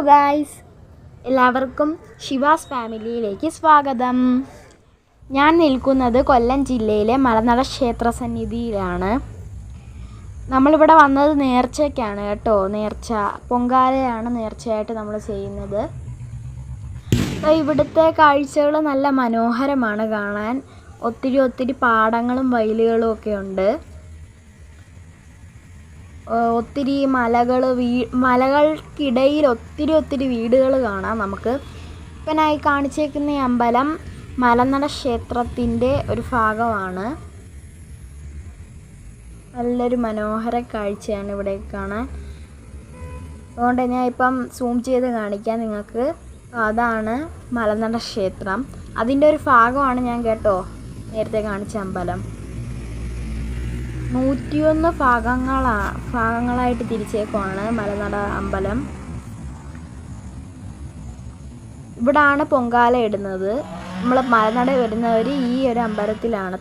Guys, എല്ലാവർക്കും ശിവാസ് ഫാമിലിയിലേക്ക് സ്വാഗതം. ഞാൻ നിൽക്കുന്നത് കൊല്ലം ജില്ലയിലെ മലനട ക്ഷേത്ര സന്നിധിയിലാണ്. നമ്മളിവിടെ വന്നത് നേർച്ചയ്ക്കാണ് കേട്ടോ. നേർച്ച പൊങ്കാലയാണ് നേർച്ചയായിട്ട് നമ്മൾ ചെയ്യുന്നത്. ഇവിടുത്തെ കാഴ്ചകൾ നല്ല മനോഹരമാണ് കാണാൻ. ഒത്തിരി പാടങ്ങളും വയലുകളും ഒക്കെ ഉണ്ട്. ഒത്തിരി മലകൾക്കിടയിൽ ഒത്തിരി വീടുകൾ കാണാം നമുക്ക്. ഇപ്പം ഞാൻ കാണിച്ചേക്കുന്ന ഈ അമ്പലം മലനട ക്ഷേത്രത്തിൻ്റെ ഒരു ഭാഗമാണ്. നല്ലൊരു മനോഹര കാഴ്ചയാണ് ഇവിടെ കാണാൻ. അതുകൊണ്ട് ഞാൻ ഇപ്പം സൂം ചെയ്ത് കാണിക്കാം നിങ്ങൾക്ക്. അതാണ് മലനട ക്ഷേത്രം. അതിൻ്റെ ഒരു ഭാഗമാണ് ഞാൻ കേട്ടോ നേരത്തെ കാണിച്ച അമ്പലം. 101 ഭാഗങ്ങളായിട്ട് തിരിച്ചേക്കുവാണ് മലനട അമ്പലം. ഇവിടാണ് പൊങ്കാല ഇടുന്നത്. നമ്മൾ മലനട വരുന്നവർ ഈ ഒരു അമ്പലത്തിലാണ്,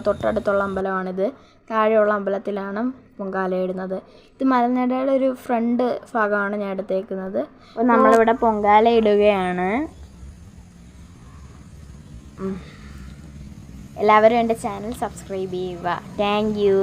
തൊട്ടടുത്തുള്ള അമ്പലമാണിത്. താഴെയുള്ള അമ്പലത്തിലാണ് പൊങ്കാല ഇടുന്നത്. ഇത് മലനടയുടെ ഒരു ഫ്രണ്ട് ഭാഗമാണ് ഞാൻ എടുത്തേക്കുന്നത്. അപ്പോൾ നമ്മളിവിടെ പൊങ്കാല ഇടുകയാണ്. എല്ലാവരും എൻ്റെ ചാനൽ സബ്സ്ക്രൈബ് ചെയ്യുക. Thank you.